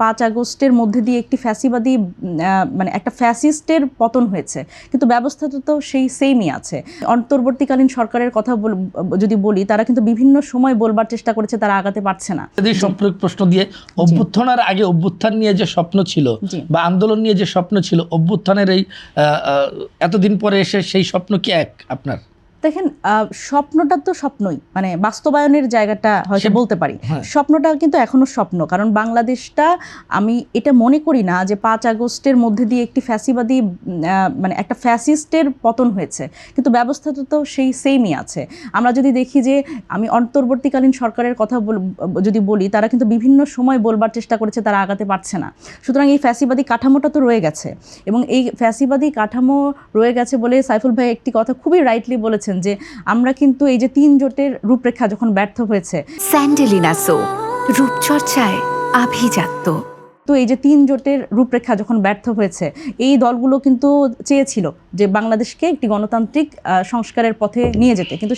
5 আগস্টের মধ্যে দিয়ে একটি ফ্যাসিবাদী মানে একটা ফ্যাসিস্টের পতন হয়েছে, কিন্তু ব্যবস্থাটা তো সেই সেমই আছে। অন্তর্বর্তীকালীন সরকারের কথা যদি বলি, তারা কিন্তু বিভিন্ন সময় বলবার চেষ্টা করেছে তারা আগাতে পারছে না। সম্পর্ক প্রশ্ন দিয়ে অভ্যুত্থানের আগে অভ্যুত্থান নিয়ে যে স্বপ্ন ছিল বা আন্দোলন নিয়ে যে স্বপ্ন ছিল, অভ্যুত্থানের এই এতদিন পরে এসে সেই স্বপ্ন কি এক আপনার? দেখেন, স্বপ্নটা তো স্বপ্নই, মানে বাস্তবায়নের জায়গাটা হয়তো বলতে পারি। স্বপ্নটা কিন্তু এখনো স্বপ্ন, কারণ বাংলাদেশটা আমি এটা মনে করি না যে 5 আগস্টের মধ্যে দিয়ে একটি ফ্যাসিবাদী মানে একটা ফ্যাসিস্টের পতন হয়েছে, কিন্তু ব্যবস্থাটা তো সেই সেমই আছে। আমরা যদি দেখি যে আমি অন্তর্বর্তীকালীন সরকারের কথা যদি বলি, তারা কিন্তু বিভিন্ন সময় বলবার চেষ্টা করেছে তারা আগাতে পারছে না। সুতরাং এই ফ্যাসিবাদী কাঠামোটা তো রয়ে গেছে, এবং এই ফ্যাসিবাদী কাঠামো রয়ে গেছে বলে সাইফুল ভাই একটি কথা খুবই রাইটলি বলেছেন যে আমরা কিন্তু এই যে 3 জোটের রূপরেখা যখন ব্যর্থ হয়েছে, স্যান্ডেলিনা সো রূপচর্চায় আভিজাত্য, তো এই যে 3 জোটের রূপরেখা যখন ব্যর্থ হয়েছে, এই দলগুলো কিন্তু চেয়েছিল যে বাংলাদেশকে একটি গণতান্ত্রিক সংস্কারের পথে নিয়ে যেতে, কিন্তু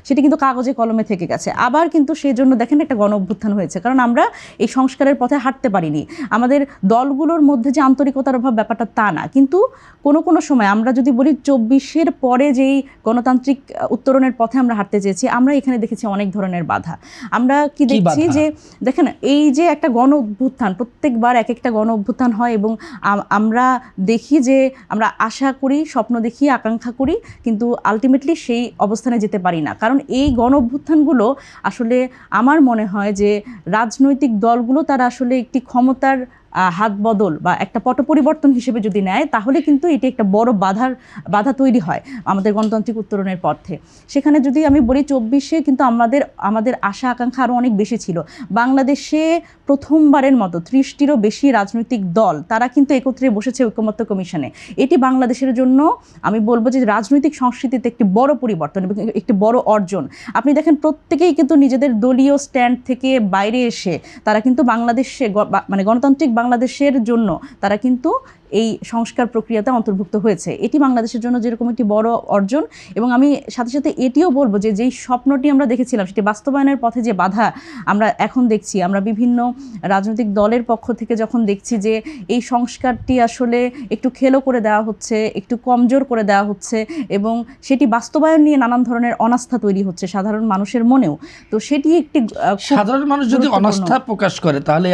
সেটি কিন্তু কাগজে কলমে থেকে গেছে। আবার কিন্তু সেই জন্য দেখেন একটা গণ অভ্যুত্থান হয়েছে, কারণ আমরা এই সংস্কারের পথে হাঁটতে পারিনি। আমাদের দলগুলোর মধ্যে যে আন্তরিকতার অভাব, ব্যাপারটা তা না, কিন্তু কোনো সময় আমরা যদি বলি 24-এর পরে যেই গণতান্ত্রিক উত্তরণের পথে আমরা হাঁটতে চেয়েছি, আমরা এখানে দেখেছি অনেক ধরনের বাধা। আমরা কি দেখছি যে দেখেন, এই যে একটা গণ অভ্যুত্থান, প্রত্যেকবার এক একটা গণ অভ্যুত্থান হয়, এবং আমরা দেখি যে আমরা আশা করি, স্বপ্ন দেখি, আকাঙ্ক্ষা করি, কিন্তু আলটিমেটলি সেই অবস্থানে যেতে পারি না। কারণ এই গণ অভ্যুত্থানগুলো আসলে আমার মনে হয় যে রাজনৈতিক দলগুলো তারা আসলে একটি ক্ষমতার হাত বদল বা একটা পট পরিবর্তন হিসেবে যদি নেয়, তাহলে কিন্তু এটি একটা বড় বাধা তৈরি হয় আমাদের গণতান্ত্রিক উত্তরণের পথে। সেখানে যদি আমি বলি 24-এ কিন্তু আমাদের আশা আকাঙ্ক্ষা আরও অনেক বেশি ছিল। বাংলাদেশে প্রথমবারের মতো 30টিরও বেশি রাজনৈতিক দল তারা কিন্তু একত্রে বসেছে ঐকমত্য কমিশনে। এটি বাংলাদেশের জন্য আমি বলবো যে রাজনৈতিক সংস্কৃতিতে একটি বড় পরিবর্তন এবং একটি বড় অর্জন। আপনি দেখেন, প্রত্যেকেই কিন্তু নিজেদের দলীয় স্ট্যান্ড থেকে বাইরে এসে তারা কিন্তু বাংলাদেশে মানে গণতান্ত্রিক বাংলাদেশের জন্য তারা কিন্তু এই সংস্কার প্রক্রিয়াতে অন্তর্ভুক্ত হয়েছে। এটি বাংলাদেশের জন্য যেরকম একটি বড় অর্জন, এবং আমি সাথে সাথে এটিও বলবো যে যেই স্বপ্নটি আমরা দেখেছিলাম সেটি বাস্তবায়নের পথে যে বাধা আমরা এখন দেখছি, আমরা বিভিন্ন রাজনৈতিক দলের পক্ষ থেকে যখন দেখছি যে এই সংস্কারটি আসলে একটু খেলো করে দেওয়া হচ্ছে, একটু কমজোর করে দেওয়া হচ্ছে, এবং সেটি বাস্তবায়ন নিয়ে নানান ধরনের অনাস্থা তৈরি হচ্ছে সাধারণ মানুষের মনেও। তো সেটি একটি সাধারণ মানুষ যদি অনাস্থা প্রকাশ করে, তাহলে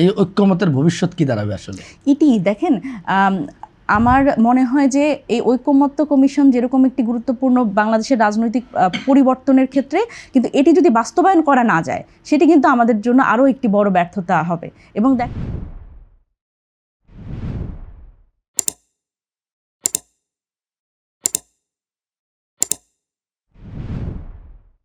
এই ঐক্যমতের ভবিষ্যৎ কি দাঁড়াবে? আসলে এটি দেখেন, আমার মনে হয় যে এই ঐকমত্য কমিশন যেরকম একটি গুরুত্বপূর্ণ বাংলাদেশের রাজনৈতিক পরিবর্তনের ক্ষেত্রে, কিন্তু এটি যদি বাস্তবায়ন করা না যায়, সেটি কিন্তু আমাদের জন্য আরও একটি বড় ব্যর্থতা হবে। এবং